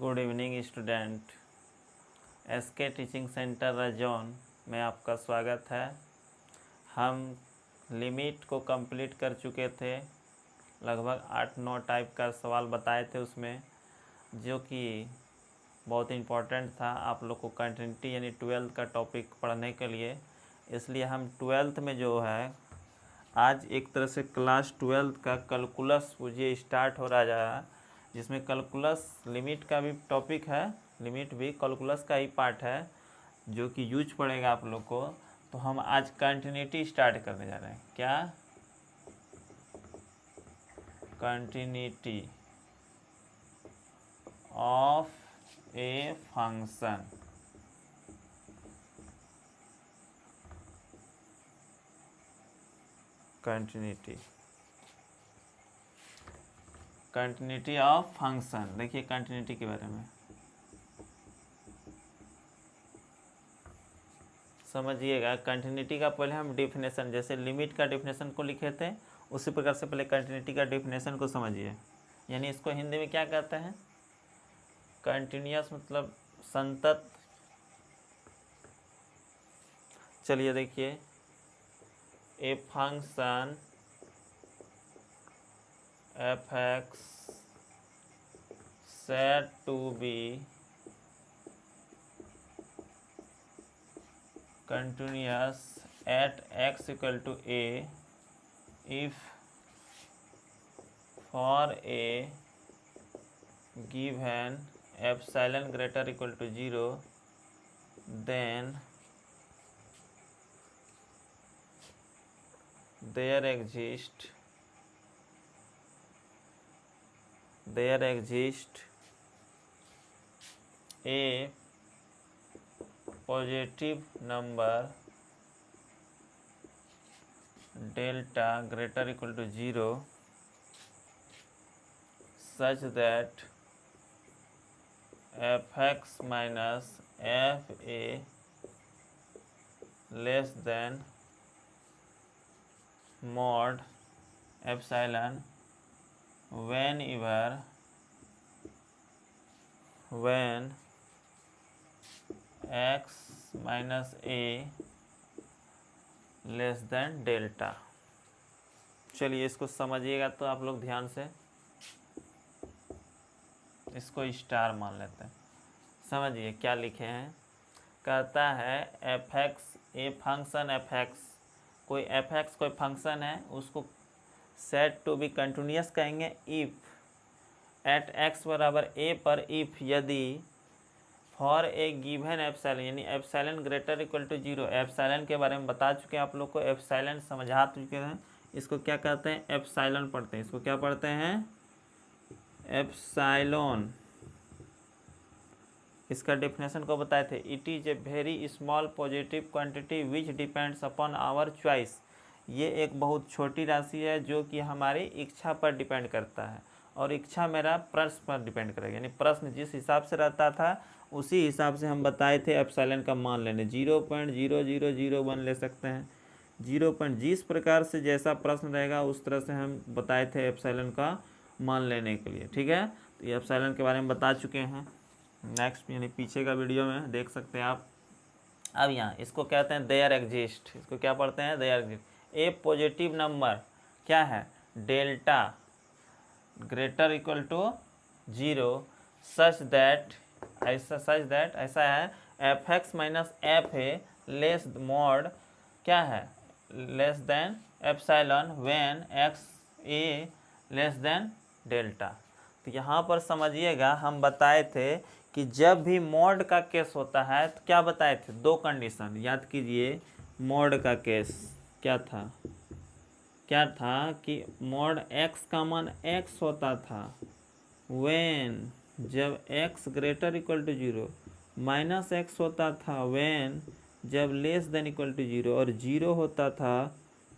Good evening student. SK teaching centre Rajaun में आपका स्वागत है। हम लिमिट को कंप्लीट कर चुके थे, लगभग 8-9 टाइप का सवाल बताए थे उसमें, जो कि बहुत इम्पोर्टेंट था आप लोग को कंटिन्यूटी यानी 12th का टॉपिक पढ़ने के लिए। इसलिए हम 12th में जो है आज एक तरह से क्लास 12th का कैलकुलस मुझे स्टार्ट हो रहा है, जिसमें कैलकुलस लिमिट का भी टॉपिक है, लिमिट भी कैलकुलस का ही पार्ट है जो कि यूज पड़ेगा आप लोग को। तो हम आज कंटिन्यूटी स्टार्ट करने जा रहे हैं। क्या? Continuity of a function. Continuity of function. देखिए कंटिन्यूटी के बारे में समझिएगा। कंटिन्यूटी का पहले हम डिफिनेशन, जैसे लिमिट का डिफिनेशन को लिखे थे उसी प्रकार से पहले कंटिन्यूटी का डिफिनेशन को समझिए। यानी इसको हिंदी में क्या कहते हैं? कंटिन्यूअस मतलब संतत। चलिए देखिए, a function f x said to be continuous at x equal to a if for a given epsilon greater equal to 0 then there exists a positive number delta greater equal to 0 such that fx minus fa less than mod epsilon when x minus a less than delta. चलिए इसको समझिएगा तो आप लोग ध्यान से, इसको star मान लेते हैं। समझिए क्या लिखे हैं। कहता है f x, a function f x, कोई एफ एक्स कोई फंक्शन है, उसको सेट टू बी कंटिन्यूअस कहेंगे इफ एट एक्स बराबर ए पर इफ यदि फॉर ए गिवन एप्सिलॉन यानी epsilon greater equal to 0। Epsilon के बारे में बता चुके हैं आप लोग को, एप्सिलॉन समझा चुके हैं। इसको क्या कहते हैं? एप्सिलॉन पढ़ते हैं। इसको क्या पढ़ते हैं? एप्सिलॉन। इसका डेफिनेशन को बताए थे। It is a very small positive quantity which depends upon our choice. ये एक बहुत छोटी राशि है जो कि हमारी इच्छा पर डिपेंड करता है, और इच्छा मेरा प्रश्न पर डिपेंड करेगा। यानी प्रश्न जिस हिसाब से रहता था उसी हिसाब से हम बताए थे एप्सिलॉन का मान लेने। 0.0001 ले सकते हैं, 0. जिस प्रकार से जैसा प्रश्न रहेगा उस तरह से हम बताए थे एप्सिलॉन का मान लेने के लिए। ठीक है, तो ये एप्सिलॉन के बारे में बता चुके हैं। नेक्स्ट यानी पीछे का वीडियो में देख सकते हैं आप। अब यहाँ इसको कहते हैं देयर एग्जिस्ट। इसको क्या पढ़ते हैं? There exist a positive number क्या है? Delta greater equal to 0 such that ऐसा है f x minus f a less mod क्या है? Less than epsilon when x a less than delta. तो यहाँ पर समझिएगा, हम बताए थे कि जब भी मॉड का केस होता है तो क्या बताए थे? 2 कंडीशन याद कीजिए। मॉड का केस क्या था? कि मॉड एक्स का मान एक्स होता था व्हेन जब x greater equal to 0, minus x होता था व्हेन जब लेस देन इक्वल टू 0, और 0 होता था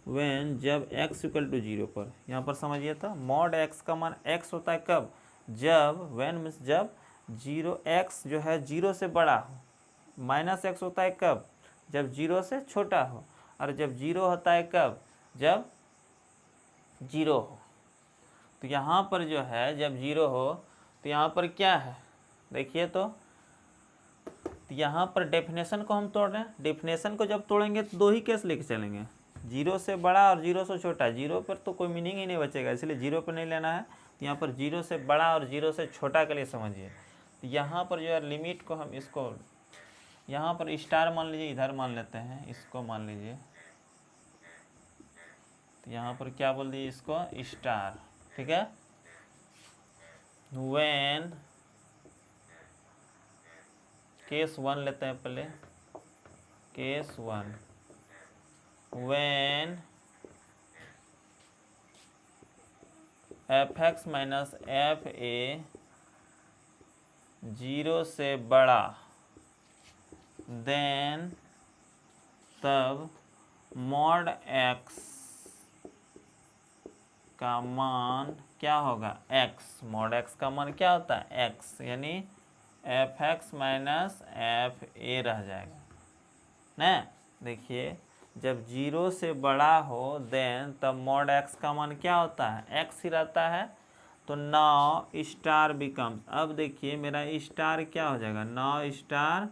व्हेन जब x इक्वल टू 0 पर। यहाँ पर समझिए तो मॉड x का मान x होता है कब? जब व्हेन मीन्स जब 0x जो है 0 से बड़ा हो। माइनस एक्स होता है कब? जब 0 से छोटा हो। और जब 0 होता है कब? जब 0 हो। तो यहाँ पर जो है जब 0 हो तो यहाँ पर क्या है? देखिए तो यहाँ पर डेफिनेशन को हम तोड़ रहे हैं। डेफिनेशन को जब तोड़ेंगे तो दो ही केस लेके चलेंगे, 0 से बड़ा और 0 से छोटा। 0 पर तो कोई मीनिंग ही नहीं बचेगा, इसलिए 0 पर नहीं लेना है। तो यहाँ पर 0 से बड़ा और 0 से छोटा के लिए समझिए। तो यहाँ पर जो है लिमिट को हम इसको यहाँ पर स्टार मान लीजिए, इधर मान लेते हैं, इसको मान लीजिए। तो यहाँ पर क्या बोल दिए इसको, स्टार, ठीक है। व्हेन केस 1 लेते हैं पहले, case 1, when f(x minus f ए 0 से बड़ा, देन तब मॉड x का मान क्या होगा, x। मॉड x का मान क्या होता है, x, यानी f(x माइनस एफ ए रह जाएगा ना। देखिए जब 0 से बड़ा हो देन तब मॉड x का मान क्या होता है, x ही रहता है। तो नाउ स्टार बिकम्स, अब देखिए मेरा स्टार क्या हो जाएगा, नाउ स्टार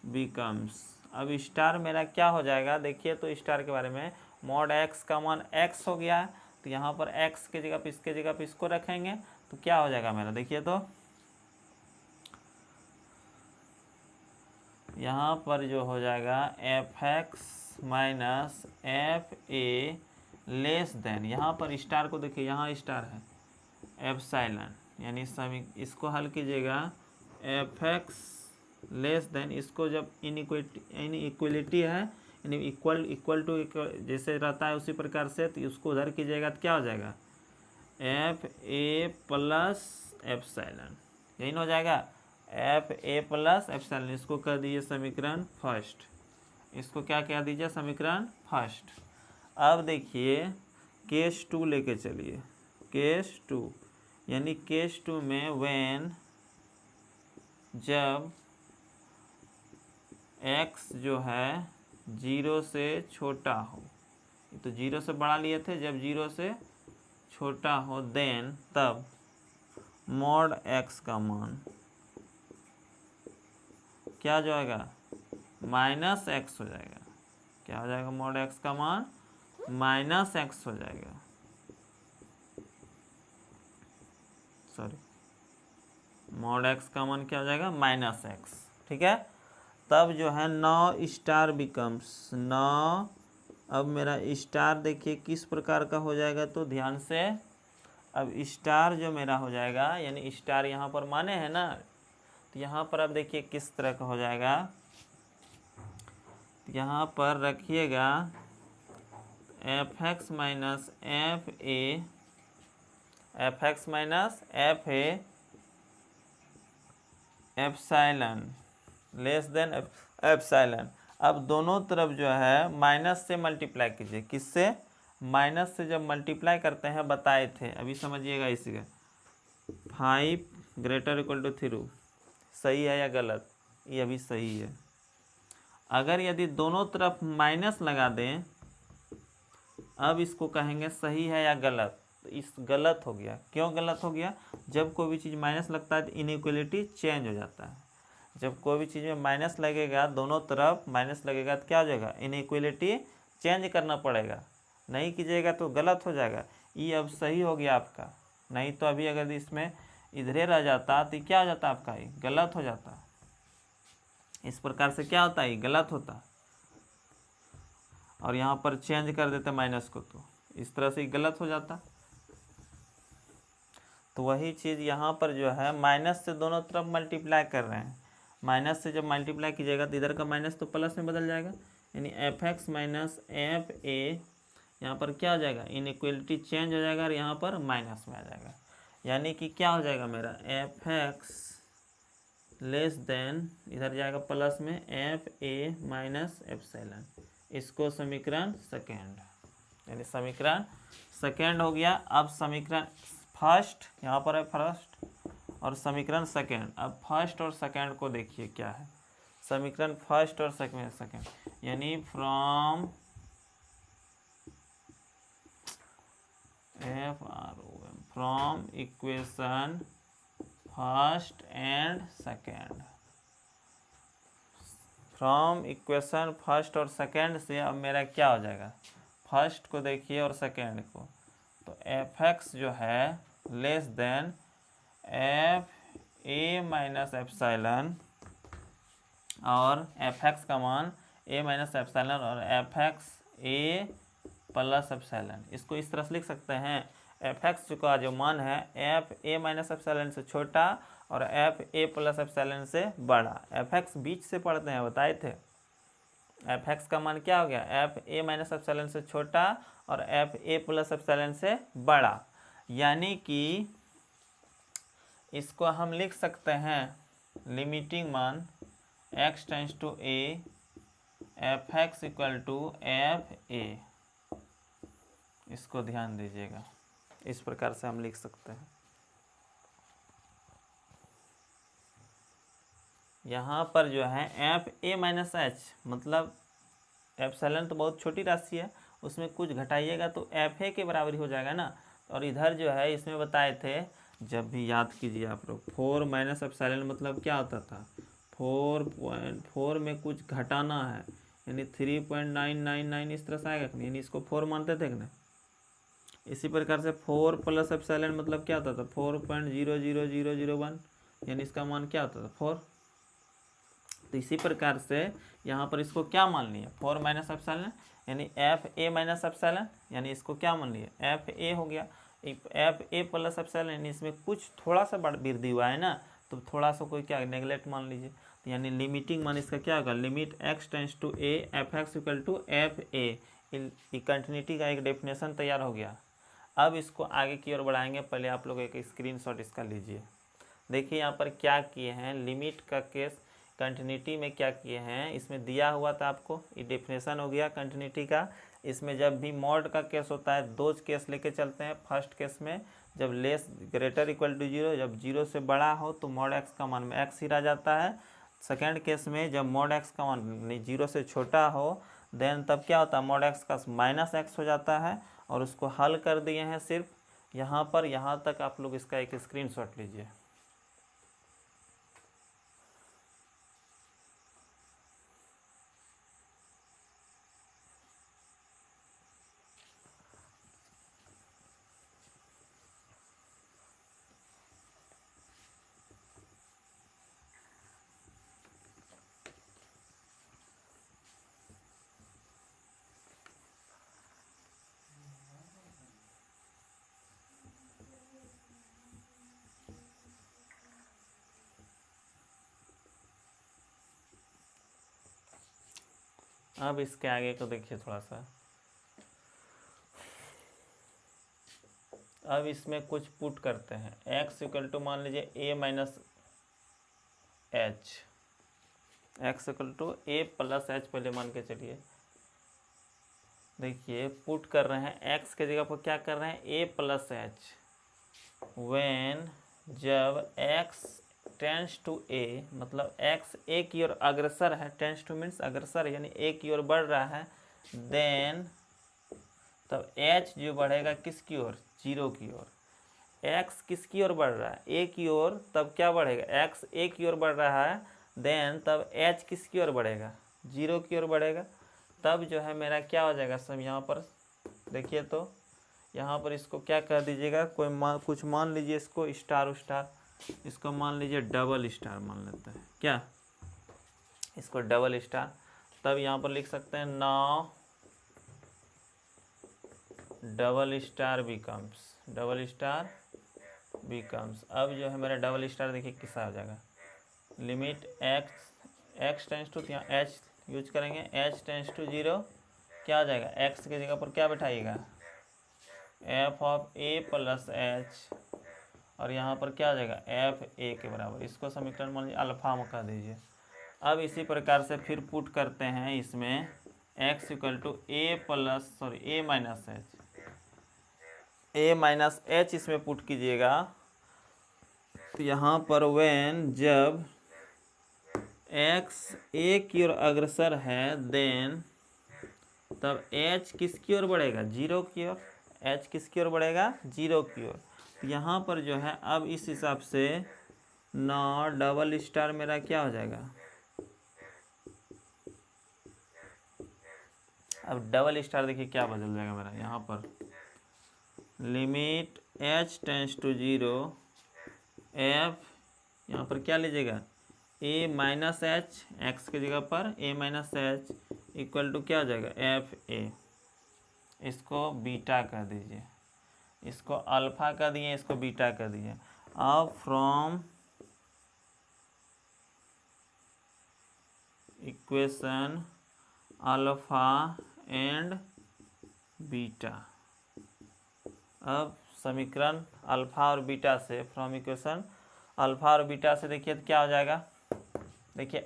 बिकम्स, अब स्टार मेरा क्या हो जाएगा। देखिए तो स्टार के बारे में, मॉड x का मान x हो गया है, तो यहाँ पर x के जगह पे इसके जगह पे इसको रखेंगे तो क्या हो जाएगा मेरा, देखिए तो यहाँ पर जो हो जाएगा f(x minus f a less then, यहाँ पर स्टार को देखिए, यहाँ स्टार है, एप्सिलॉन, यानी इसको हल कीजिएगा, f(x लेस देन, इसको जब इनइक्वलिटी है, यानी इक्वल टू जैसे रहता है उसी प्रकार से, तो उसको उधर कीजिएगा तो क्या हो जाएगा, एफ ए प्लस एप्सिलॉन, यही हो जाएगा, एफ ए प्लस एप्सिलॉन। इसको कर दीजिए समीकरण फर्स्ट, इसको क्या कह दीजिए, समीकरण फर्स्ट। अब देखिए केस 2 लेके चलिए, केस 2, यानी केस 2 में व्हेन जब x जो है 0 से छोटा हो, तो 0 से बड़ा लिए थे, जब 0 से छोटा हो देन तब मॉड x का मान क्या जो आएगा, माइनस एक्स हो जाएगा। क्या हो जाएगा, मॉड x का मान माइनस एक्स हो जाएगा, सॉरी, मॉड x का मान क्या हो जाएगा, माइनस एक्स, ठीक है। तब जो है नाउ स्टार बिकम्स, नाउ अब मेरा स्टार देखिए किस प्रकार का हो जाएगा, तो ध्यान से, अब स्टार जो मेरा हो जाएगा, यानी स्टार यहाँ पर माने है ना, तो यहाँ पर अब देखिए किस तरह का हो जाएगा, तो यहाँ पर रखिएगा f(x minus f A, f(x minus f A epsilon less than epsilon. अब दोनों तरफ जो है माइनस से मल्टीप्लाई कीजिए, किससे, माइनस से जब मल्टीप्लाई करते हैं बताए थे, अभी समझिएगा इसी का, 5 ग्रेटर इक्वल टू 3, सही है या गलत, ये अभी सही है। अगर यदि दोनों तरफ माइनस लगा दें, अब इसको कहेंगे सही है या गलत, तो इस गलत हो गया। क्यों गलत हो गया, जब कोई भी चीज़ माइनस लगता है तो इनइक्वलिटी चेंज हो जाता है। जब कोई भी चीज़ में माइनस लगेगा, दोनों तरफ माइनस लगेगा तो क्या हो जाएगा, इनइक्वलिटी चेंज करना पड़ेगा, नहीं कीजिएगा तो गलत हो जाएगा। ये अब सही हो गया आपका, नहीं तो अभी अगर इसमें इधरे रह जाता तो क्या हो जाता आपका, ये गलत हो जाता। इस प्रकार से क्या होता है, गलत होता, और यहाँ पर चेंज कर देते माइनस को, तो इस तरह से गलत हो जाता। तो वही चीज़ यहाँ पर जो है माइनस से दोनों तरफ मल्टीप्लाई कर रहे हैं, माइनस से जब मल्टीप्लाई कीजिएगा तो इधर का माइनस तो प्लस में बदल जाएगा, यानी f(x माइनस एफ ए, यहाँ पर क्या हो जाएगा, इनइक्वलिटी चेंज हो जाएगा और यहाँ पर माइनस में आ जाएगा, यानी कि क्या हो जाएगा मेरा f(x लेस देन, इधर जाएगा प्लस में एफ ए माइनस एप्सिलॉन। इसको समीकरण सेकेंड, यानी समीकरण सेकेंड हो गया। अब समीकरण फर्स्ट, यहाँ पर है फर्स्ट, और समीकरण सेकेंड। अब फर्स्ट और सेकेंड को देखिए क्या है, समीकरण फर्स्ट और सेकेंड, यानी from equation first and second. From equation first और सेकेंड से अब मेरा क्या हो जाएगा, फर्स्ट को देखिए और सेकेंड को, तो एफ एक्स जो है less then F a minus epsilon, और एफ एक्स का मान ए माइनस एप्सिलॉन और एफ एक्स ए प्लस एप्सिलॉन। इसको इस तरह से लिख सकते हैं, एफ एक्स का जो मान है एफ ए माइनस एप्सिलॉन से छोटा और एफ ए प्लस एप्सिलॉन से बड़ा। एफ एक्स बीच से पढ़ते हैं, बताए थे। एफ एक्स का मान क्या हो गया, एफ ए माइनस एप्सिलॉन से छोटा और एफ ए प्लस एप्सिलॉन से बड़ा। यानी कि इसको हम लिख सकते हैं लिमिटिंग मान x tends to a f x equal to f a. इसको ध्यान दीजिएगा, इस प्रकार से हम लिख सकते हैं। यहाँ पर जो है एफ ए माइनस एच, मतलब एप्सिलॉन तो बहुत छोटी राशि है, उसमें कुछ घटाइएगा तो एफ ए के बराबर ही हो जाएगा ना। और इधर जो है इसमें बताए थे, जब भी याद कीजिए आप लोग, 4 माइनस एप्सिलॉन मतलब क्या होता था, 4.4 में कुछ घटाना है, यानी 3.999 इस तरह से आएगा कि नहीं, यानी इसको 4 मानते थे कि नहीं। इसी प्रकार से 4 प्लस एप्सिलॉन मतलब क्या होता था, 4.00001, यानी इसका मान क्या होता था, 4। तो इसी प्रकार से यहाँ पर इसको क्या मान लिया, 4 माइनस एप्सिलॉन, यानी एफ ए माइनस एप्सिलॉन, यानी इसको क्या मान लिया, एफ ए हो गया। एफ ए प्लस एप्सिलॉन, यानी इसमें कुछ थोड़ा सा वृद्धि हुआ है ना, तो थोड़ा सा कोई क्या नेगलेक्ट मान लीजिए। तो यानी लिमिटिंग मान इसका क्या होगा, limit x tends to a f x equal to f a. Continuity का एक डेफिनेशन तैयार हो गया। अब इसको आगे की ओर बढ़ाएंगे, पहले आप लोग एक स्क्रीनशॉट इसका लीजिए। देखिए यहाँ पर क्या किए हैं, लिमिट का केस कंटिन्यूटी में क्या किए हैं, इसमें दिया हुआ था आपको, ये डेफिनेशन हो गया कंटिन्यूटी का। इसमें जब भी मॉड का केस होता है, दो केस लेके चलते हैं। फर्स्ट केस में जब लेस ग्रेटर इक्वल टू 0, जब 0 से बड़ा हो तो मॉड एक्स का मान में एक्स ही रह जाता है। सेकेंड केस में जब मॉड एक्स का मान 0 से छोटा हो, देन तब क्या होता है, मॉड एक्स का माइनस एक्स हो जाता है। और उसको हल कर दिए हैं सिर्फ यहाँ पर, यहाँ तक आप लोग इसका एक स्क्रीनशॉट लीजिए। अब इसके आगे को देखिए थोड़ा सा। अब इसमें कुछ पुट करते हैं, x इक्वल टू मान लीजिए a minus h, x equal to a plus h पहले मान के चलिए। देखिए पुट कर रहे हैं, x के जगह पर क्या कर रहे हैं, a प्लस एच। व्हेन जब x टेंस टू a, मतलब x a की ओर अग्रसर है, टेंस टू मीन्स अग्रसर, यानी a की ओर बढ़ रहा है, देन तब h जो बढ़ेगा किसकी ओर, 0 की ओर। x किसकी ओर बढ़ रहा है, a की ओर, तब क्या बढ़ेगा, x a की ओर बढ़ रहा है, देन तब h किसकी ओर बढ़ेगा, 0 की ओर बढ़ेगा। तब जो है मेरा क्या हो जाएगा सब, यहाँ पर देखिए, तो यहाँ पर इसको क्या कर दीजिएगा, कोई कुछ मान लीजिए, इसको स्टार स्टार, इसको मान लीजिए डबल स्टार मान लेते हैं, क्या इसको डबल स्टार। तब यहाँ पर लिख सकते हैं नाउ डबल स्टार बिकम्स, अब जो है मेरा डबल स्टार देखिए किसका हो जाएगा, लिमिट एक्स टेंस टू, यहाँ एच यूज करेंगे, एच टेंस टू 0, क्या हो जाएगा, एक्स की जगह पर क्या बैठाइएगा, F of A plus H, और यहाँ पर क्या आ जाएगा, एफ ए के बराबर। इसको समीकरण मान लीजिए अल्फा में कह दीजिए। अब इसी प्रकार से फिर पुट करते हैं इसमें, x equal to a minus h इसमें पुट कीजिएगा। तो यहाँ पर व्हेन जब x a की ओर अग्रसर है, देन तब h किसकी ओर बढ़ेगा, 0 की ओर। h किसकी ओर बढ़ेगा, 0 की ओर। यहाँ पर जो है अब इस हिसाब से नौ डबल स्टार मेरा क्या हो जाएगा, अब डबल स्टार देखिए क्या बदल जाएगा मेरा यहाँ पर, limit h tends to 0 f, यहाँ पर क्या लीजिएगा a माइनस एच, एक्स की जगह पर a minus h equal to क्या हो जाएगा एफ ए, इसको बीटा कर दीजिए, इसको अल्फा कर दिए, इसको बीटा कर दिए। अब from equation alpha and beta, अब समीकरण अल्फा और बीटा से, फ्रॉम इक्वेशन अल्फा और बीटा से देखिए तो क्या हो जाएगा, देखिए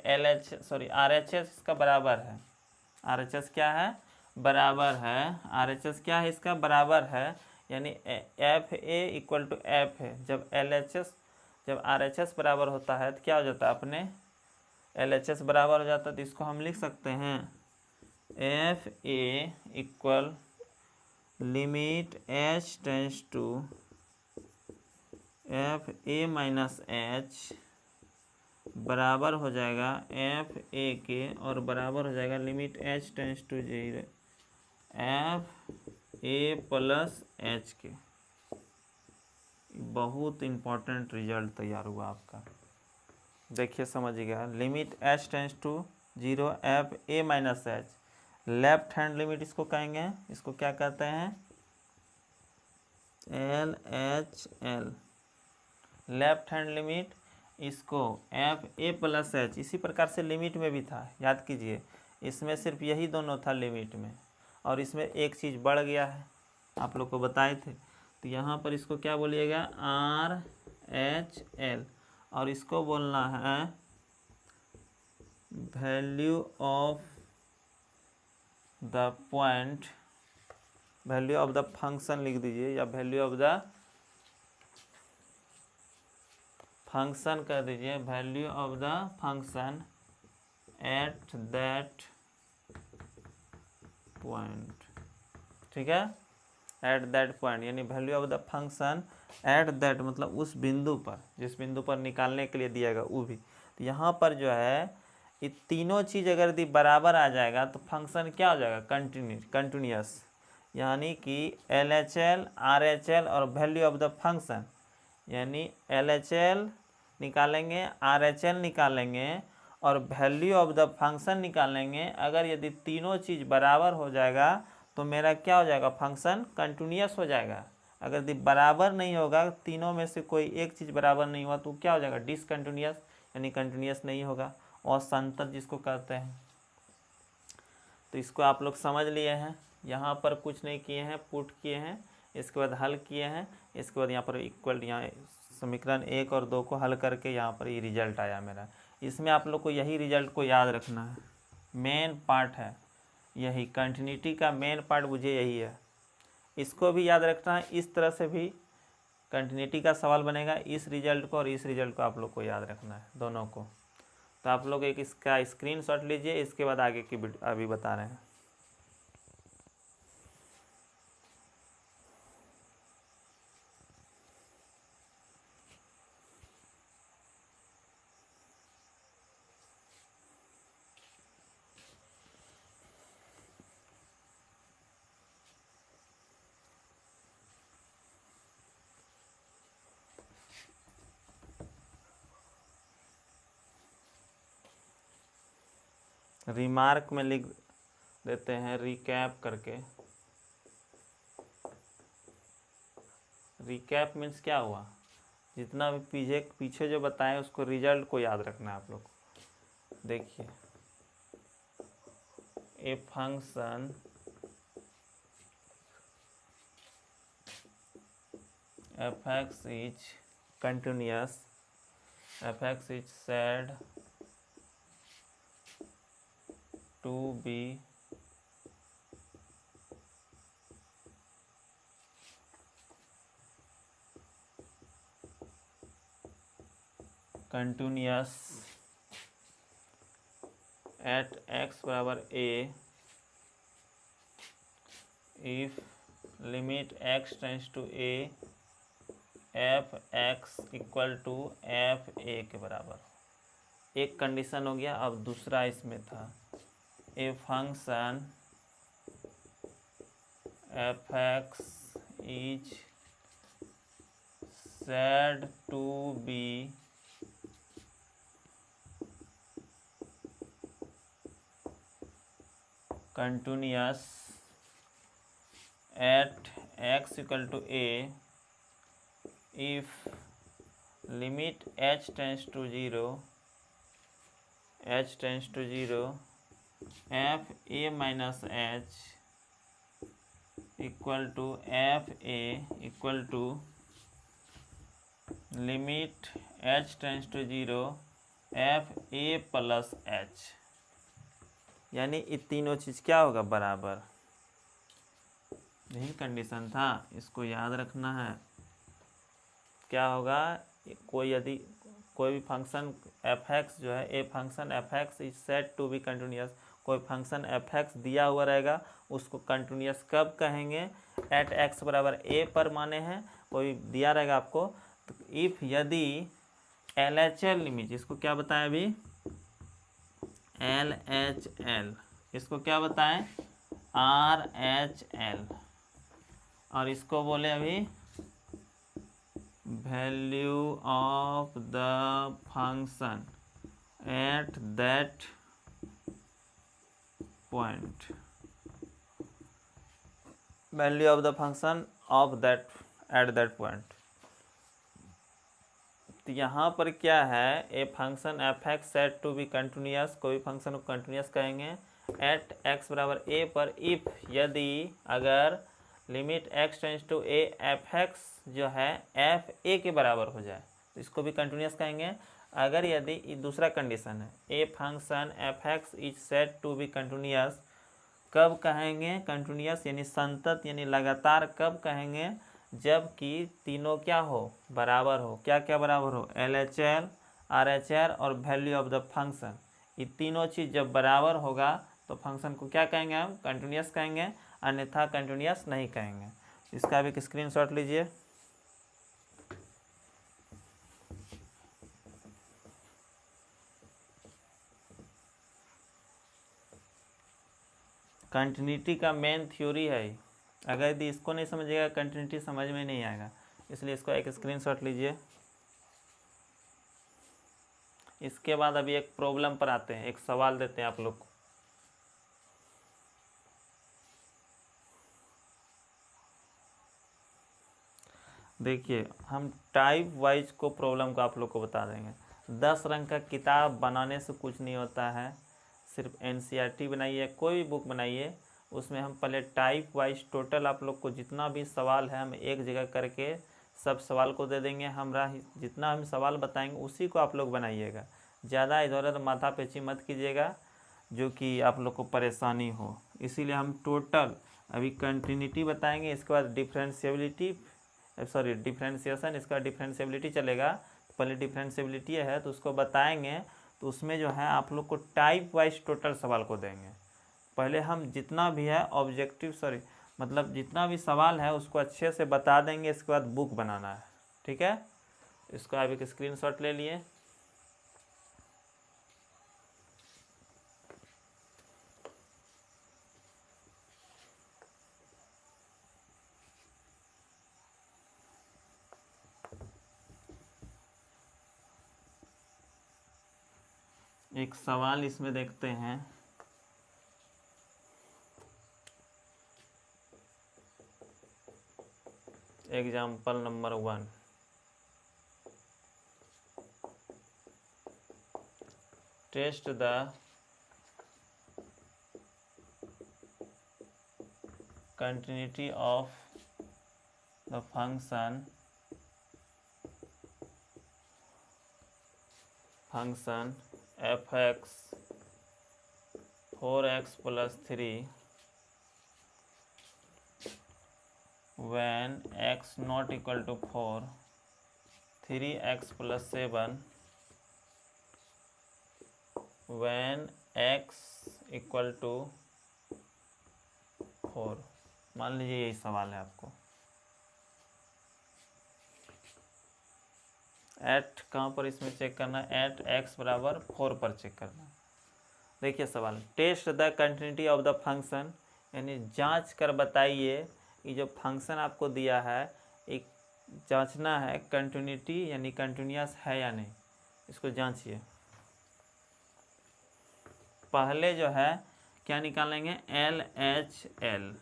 आर एच एस इसका बराबर है, आर एच एस क्या है बराबर है, आर एच एस क्या है इसका बराबर है, यानी f a equal to f है। जब एल एच एस, जब आर एच एस बराबर होता है तो क्या हो जाता है, अपने एल एच एस बराबर हो जाता है, तो इसको हम लिख सकते हैं f a equal limit h tends to f a minus h बराबर हो जाएगा एफ ए के, और बराबर हो जाएगा limit h tends to 0 f a plus h के। बहुत इम्पोर्टेंट रिजल्ट तैयार हुआ आपका, देखिए समझिएगा, limit h tends to 0 f a minus h, left hand limit इसको कहेंगे, इसको क्या कहते हैं L H L, left hand limit, इसको एफ ए प्लस एच, इसी प्रकार से लिमिट में भी था, याद कीजिए इसमें सिर्फ यही दोनों था लिमिट में, और इसमें एक चीज़ बढ़ गया है, आप लोग को बताए थे, तो यहाँ पर इसको क्या बोलिएगा आर एच एल, और इसको बोलना है value of the point, value of the function लिख दीजिए, या वैल्यू ऑफ द फंक्शन कर दीजिए, value of the function at that point, ठीक है, एट दैट पॉइंट, यानी value of the function at that मतलब उस बिंदु पर, जिस बिंदु पर निकालने के लिए दिया गया वो भी, तो यहाँ पर जो है ये तीनों चीज़ अगर यदि बराबर आ जाएगा तो फंक्शन क्या हो जाएगा कंटिन्यूस, यानी कि L H L R H L और वैल्यू ऑफ द फंक्शन, यानी एल एच एल निकालेंगे, आर एच एल निकालेंगे और वैल्यू ऑफ द फंक्शन निकालेंगे, अगर यदि तीनों चीज़ बराबर हो जाएगा तो मेरा क्या हो जाएगा फंक्शन कंटिन्यूस हो जाएगा। अगर यदि बराबर नहीं होगा, तीनों में से कोई एक चीज़ बराबर नहीं हुआ तो क्या हो जाएगा डिसकंटिन्यूस, यानी कंटिन्यूस नहीं होगा, और असंतत जिसको कहते हैं। तो इसको आप लोग समझ लिए हैं, यहाँ पर कुछ नहीं किए हैं, पुट किए हैं, इसके बाद हल किए हैं, इसके बाद यहाँ पर इक्वल, यहाँ समीकरण 1 और 2 को हल करके यहाँ पर ये रिजल्ट आया मेरा। इसमें आप लोग को यही रिजल्ट को याद रखना है, मेन पार्ट है यही, कंटिन्यूटी का मेन पार्ट मुझे यही है, इसको भी याद रखना है। इस तरह से भी कंटिन्यूटी का सवाल बनेगा, इस रिजल्ट को और इस रिजल्ट को आप लोग को याद रखना है दोनों को। तो आप लोग एक इसका स्क्रीनशॉट लीजिए, इसके बाद आगे की अभी बता रहे हैं। रिमार्क में लिख देते हैं रिकैप करके। रिकैप मीन्स क्या हुआ, जितना भी पीछे जो बताएं उसको रिजल्ट को याद रखना है आप लोग को। देखिए a function f x is continuous, F x is said to be continuous at x बराबर a if limit x tends to a f x equal to f a के बराबर। एक कंडीशन हो गया। अब दूसरा इसमें था ए function f x is said to be continuous at x equal to a if limit h tends to 0 f a minus h equal to f a equal to लिमिट h tends to 0 f a plus h, यानी ये तीनों चीज़ क्या होगा बराबर। यही condition था, इसको याद रखना है। क्या होगा, कोई यदि कोई भी फंक्शन एफ एक्स जो है a function f x is said to be continuous, कोई फंक्शन एफ एक्स दिया हुआ रहेगा उसको कंटिन्यूस कब कहेंगे, एट एक्स बराबर ए पर माने हैं, कोई दिया रहेगा आपको। तो इफ यदि एल एच एल लिमिट, इसको क्या बताएं अभी, एल एच एल, इसको क्या बताएं, आर एच एल, और इसको बोले अभी value of the function at that point, value of the function of that at that point. तो यहाँ पर क्या है, a function f x said to be continuous, कोई फंक्शन को कंटिन्यूस कहेंगे एट एक्स बराबर ए पर इफ यदि अगर limit x tends to a f x जो है एफ ए के बराबर हो जाए तो इसको भी कंटिन्यूस कहेंगे। अगर यदि दूसरा कंडीशन है a function f x is said to be continuous, कब कहेंगे कंटिन्यूस, यानी संतत यानी लगातार कब कहेंगे, जबकि तीनों क्या हो, बराबर हो। क्या क्या बराबर हो, L H L, R H L और वैल्यू ऑफ द फंक्शन, ये तीनों चीज़ जब बराबर होगा तो फंक्शन को क्या कहेंगे हम, कंटिन्यूस कहेंगे, अन्यथा कंटिन्यूस नहीं कहेंगे। इसका भी एक स्क्रीनशॉट लीजिए। कंटिन्यूटी का मेन थ्योरी है। अगर यदि इसको नहीं समझिएगा कंटिन्यूटी समझ में नहीं आएगा, इसलिए इसको एक स्क्रीनशॉट लीजिए। इसके बाद अभी एक प्रॉब्लम पर आते हैं, एक सवाल देते हैं आप लोग को। देखिए हम टाइप वाइज को प्रॉब्लम को आप लोग को बता देंगे। 10 रंग का किताब बनाने से कुछ नहीं होता है, सिर्फ एनसीईआरटी बनाइए, कोई भी बुक बनाइए, उसमें हम पहले टाइप वाइज टोटल आप लोग को जितना भी सवाल है हम एक जगह करके सब सवाल को दे देंगे। हमरा जितना हम सवाल बताएंगे उसी को आप लोग बनाइएगा, ज़्यादा इधर उधर माथा पेची मत कीजिएगा जो कि आप लोग को परेशानी हो। इसीलिए हम टोटल अभी कंटिन्यूटी बताएंगे, इसके बाद डिफ्रेंशिएशन, इसका डिफ्रेंशिएबिलिटी चलेगा। तो पहले डिफ्रेंशिएबिलिटी है तो उसको बताएंगे, तो उसमें जो है आप लोग को टाइप वाइज टोटल सवाल को देंगे। पहले हम जितना भी है मतलब जितना भी सवाल है उसको अच्छे से बता देंगे, इसके बाद बुक बनाना है, ठीक है। इसको आप एक स्क्रीनशॉट ले लिए। एक सवाल इसमें देखते हैं, example number 1, test the continuity of the function f(x) 4x plus 3 when x not equal to 4, 3x plus 7 when x equal to 4। मान लीजिए यही सवाल है आपको। एट कहाँ पर इसमें चेक करना है, एट एक्स बराबर 4 पर चेक करना है। देखिए सवाल, test the continuity of the function, यानी जांच कर बताइए कि जो फंक्शन आपको दिया है एक जांचना है कंटिन्यूटी यानी कंटिन्यूअस है या नहीं, इसको जांचिए। पहले जो है क्या निकालेंगे, एल एच एल,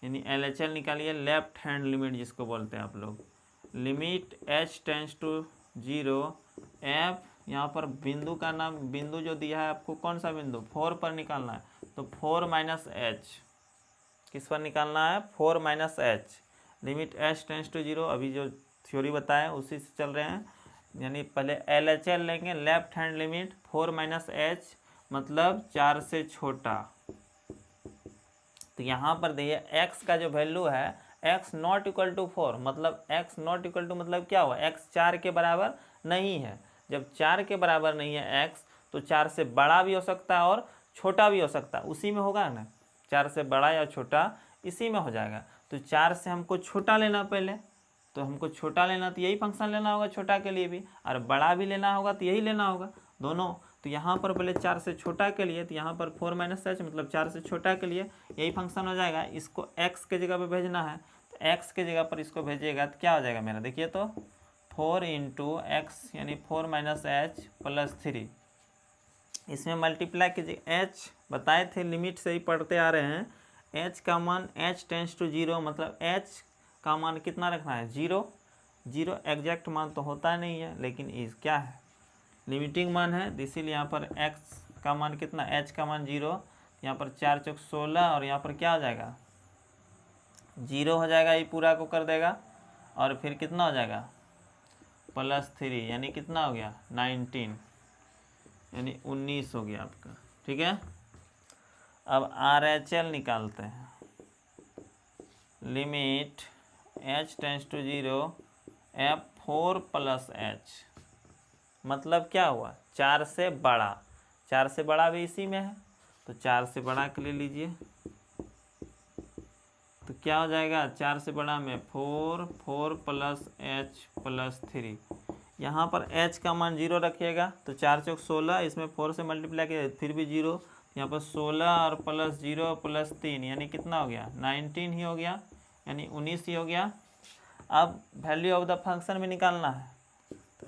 यानी एल एच एल निकालिए, लेफ्ट हैंड लिमिट जिसको बोलते हैं आप लोग। Limit h tends to 0 f, यहाँ पर बिंदु का नाम, बिंदु जो दिया है आपको कौन सा बिंदु, 4 पर निकालना है, तो 4 माइनस एच, किस पर निकालना है, 4 minus h. Limit h tends to 0, अभी जो थ्योरी बताया उसी से चल रहे हैं, यानी पहले एल एच एल लेंगे, left hand limit 4 minus H मतलब 4 से छोटा। तो यहाँ पर देखिए x का जो वैल्यू है x नॉट इक्वल टू 4, मतलब x नॉट इक्वल टू मतलब क्या हुआ, x 4 के बराबर नहीं है। जब 4 के बराबर नहीं है x, तो 4 से बड़ा भी हो सकता है और छोटा भी हो सकता है, उसी में होगा ना, 4 से बड़ा या छोटा इसी में हो जाएगा। तो 4 से हमको छोटा लेना पहले, तो हमको छोटा लेना तो यही फंक्शन लेना होगा छोटा के लिए भी, और बड़ा भी लेना होगा तो यही लेना होगा दोनों। तो यहाँ पर पहले 4 से छोटा के लिए, तो यहाँ पर 4 माइनस एच मतलब 4 से छोटा के लिए यही फंक्शन हो जाएगा। इसको x के जगह पे भेजना है, तो x के जगह पर इसको भेजिएगा तो क्या हो जाएगा मेरा, देखिए तो 4 इंटू एक्स यानी 4 माइनस एच प्लस 3, इसमें मल्टीप्लाई कीजिए। h बताए थे, लिमिट से ही पढ़ते आ रहे हैं, h का मान h टेंस टू 0 मतलब h का मान कितना रखना है, 0। 0 एग्जैक्ट मान तो होता नहीं है, लेकिन इस क्या है, लिमिटिंग मान है, इसीलिए यहाँ पर x का मान कितना, h का मान 0, यहाँ पर 4 चौक 16 और यहाँ पर क्या हो जाएगा 0 हो जाएगा, ये पूरा को कर देगा, और फिर कितना हो जाएगा प्लस 3 यानी कितना हो गया 19, यानी 19 हो गया आपका। ठीक है, अब RHL निकालते हैं। Limit h tends to 0 f4 plus h, मतलब क्या हुआ 4 से बड़ा, 4 से बड़ा भी इसी में है, तो 4 से बड़ा के लिए लीजिए, तो क्या हो जाएगा 4 से बड़ा में 4 4 प्लस एच प्लस 3, यहाँ पर h का मान 0 रखिएगा, तो 4 चौक 16, इसमें 4 से मल्टीप्लाई किया फिर भी 0, यहाँ पर 16 और प्लस 0 प्लस 3 यानी कितना हो गया 19 ही हो गया, यानी 19 ही हो गया। अब वैल्यू ऑफ द फंक्शन भी निकालना है, तो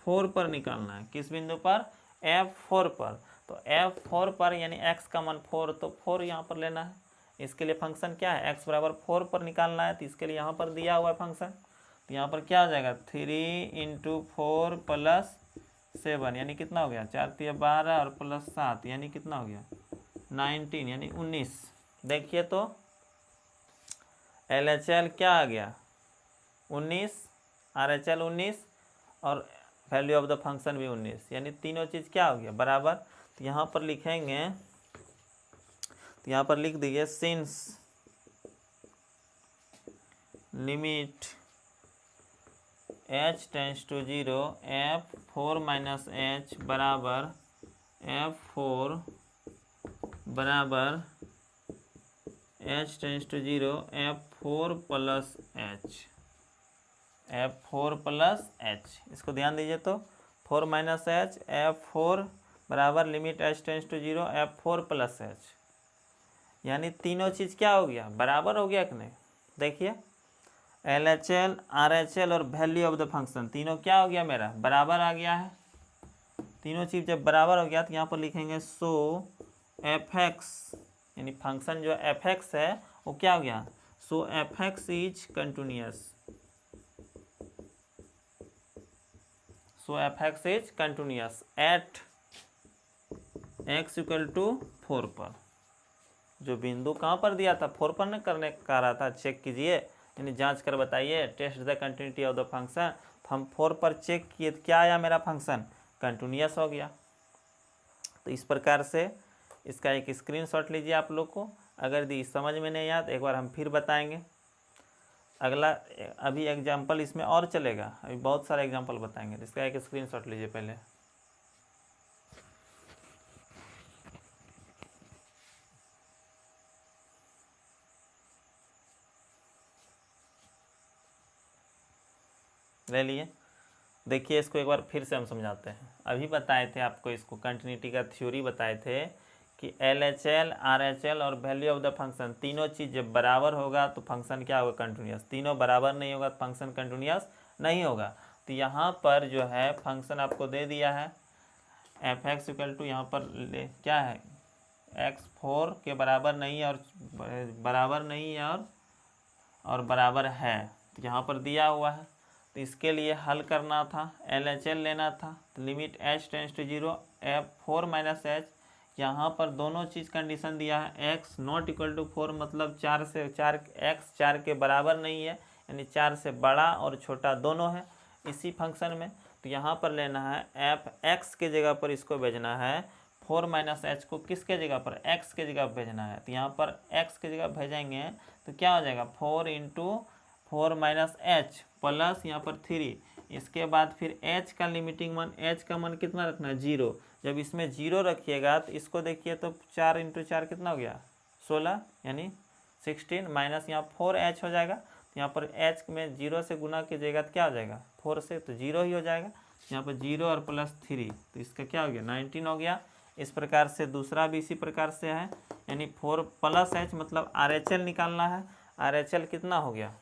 f4 पर निकालना है, किस बिंदु पर, f4 पर। तो f4 पर यानी x का मान 4, तो 4 यहाँ पर लेना है। इसके लिए फंक्शन क्या है, x बराबर 4 पर निकालना है, तो इसके लिए यहाँ पर दिया हुआ है फंक्शन, तो यहाँ पर क्या हो जाएगा 3 इंटू 4 प्लस 7 यानी कितना हो गया 4 3 12 और प्लस 7 यानी कितना हो गया 19 यानी 19। देखिए तो LHL क्या आ गया 19, RHL 19 और वैल्यू ऑफ द फंक्शन भी 19, यानी तीनों चीज़ क्या हो गया बराबर। तो यहाँ पर लिखेंगे, तो यहाँ पर लिख दीजिए since limit h tends to 0 f4 minus h बराबर f4 बराबर h tends to 0 f4 plus h, f4 plus h, इसको ध्यान दीजिए तो 4 माइनस एच f4 बराबर limit h tends to 0 f4 plus h, यानी तीनों चीज़ क्या हो गया बराबर हो गया कि नहीं। देखिए LHL RHL और वैल्यू ऑफ द फंक्शन तीनों क्या हो गया मेरा बराबर आ गया है। तीनों चीज़ जब बराबर हो गया तो यहाँ पर लिखेंगे सो fx, यानी फंक्शन जो fx है वो क्या हो गया, so fx is continuous, so fx is continuous at x equal to 4 पर। जो बिंदु कहाँ पर दिया था 4 पर न करने का रहा था, चेक कीजिए, यानी जांच कर बताइए test the continuity of the function. तो हम 4 पर चेक किए तो क्या आया मेरा फंक्शन कंटिन्यूअस हो गया। तो इस प्रकार से इसका एक स्क्रीनशॉट लीजिए आप लोग को, अगर दी समझ में नहीं आया तो एक बार हम फिर बताएंगे। अगला अभी एग्जाम्पल इसमें और चलेगा, अभी बहुत सारे एग्जाम्पल बताएंगे, तो इसका एक स्क्रीनशॉट लीजिए पहले। ले लिए, देखिए इसको एक बार फिर से हम समझाते हैं। अभी बताए थे आपको, इसको कंटिन्यूटी का थ्योरी बताए थे कि LHL, RHL और वैल्यू ऑफ द फंक्शन तीनों चीज़ जब बराबर होगा तो फंक्शन क्या होगा, कंटिन्यूस। तीनों बराबर नहीं होगा तो फंक्शन कंटिन्यूस नहीं होगा। तो यहाँ पर जो है फंक्शन आपको दे दिया है f(x) इक्वल टू यहाँ पर क्या है, x 4 के बराबर नहीं है और बराबर नहीं है और बराबर है, तो यहाँ पर दिया हुआ है। तो इसके लिए हल करना था, LHL लेना था। तो लिमिट h tends to 0 f4 minus h, यहाँ पर दोनों चीज़ कंडीशन दिया है, x नॉट इक्वल टू 4 मतलब 4 से 4 x 4 के बराबर नहीं है, यानी 4 से बड़ा और छोटा दोनों है इसी फंक्शन में। तो यहाँ पर लेना है f(x) के जगह पर इसको भेजना है 4 माइनस h को किसके जगह पर, x के जगह भेजना है। तो यहाँ पर x के जगह भेजेंगे तो क्या हो जाएगा 4 इंटू 4 माइनस h प्लस यहाँ पर 3, इसके बाद फिर h का लिमिटिंग मान, h का मान कितना रखना है 0। जब इसमें 0 रखिएगा तो इसको देखिए तो 4 इंटू 4 कितना हो गया 16 यानी 16 माइनस यहाँ 4h हो जाएगा। तो यहाँ पर h में 0 से गुना कीजिएगा तो क्या हो जाएगा 4 से, तो 0 ही हो जाएगा। यहाँ पर 0 और प्लस 3 तो इसका क्या हो गया 19 हो गया। इस प्रकार से दूसरा भी इसी प्रकार से है, यानी 4 प्लस h मतलब RHL निकालना है। RHL कितना हो गया,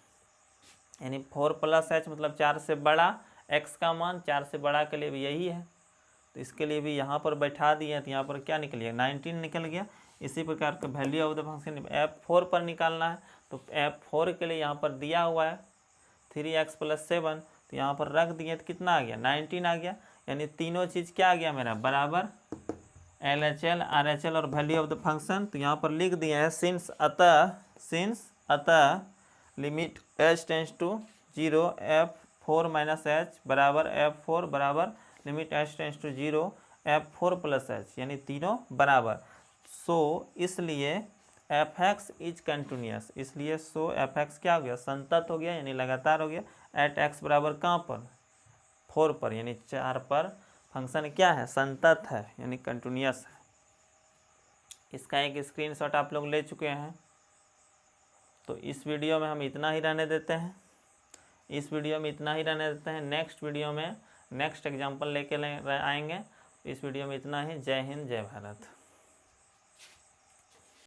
यानी 4 प्लस h मतलब 4 से बड़ा, x का मान 4 से बड़ा के लिए भी यही है। तो इसके लिए भी यहाँ पर बैठा दिए तो यहाँ पर क्या निकल गया 19 निकल गया। इसी प्रकार का value of the function f4 पर निकालना है। तो f4 के लिए यहाँ पर दिया हुआ है 3x प्लस 7, तो यहाँ पर रख दिए तो कितना आ गया 19 आ गया। यानी तीनों चीज़ क्या आ गया मेरा बराबर, LHL, RHL और वैल्यू ऑफ द फंक्शन। तो यहाँ पर लिख दिए हैं सिंस अतः limit h tends to 0 f4 minus h बराबर f4 बराबर limit h tends to 0 f4 plus h, यानी तीनों बराबर। सो इसलिए f(x) इज कंटिन्यूस, इसलिए सो f(x) क्या हो गया संतत हो गया, यानी लगातार हो गया। एट x बराबर कहाँ पर 4 पर, यानी 4 पर फंक्शन क्या है संतत है, यानी कंटिन्यूस है। इसका एक स्क्रीनशॉट आप लोग ले चुके हैं। तो इस वीडियो में हम इतना ही रहने देते हैं, नेक्स्ट वीडियो में नेक्स्ट एग्जाम्पल लेके आएंगे। इस वीडियो में इतना ही। जय हिंद, जय भारत।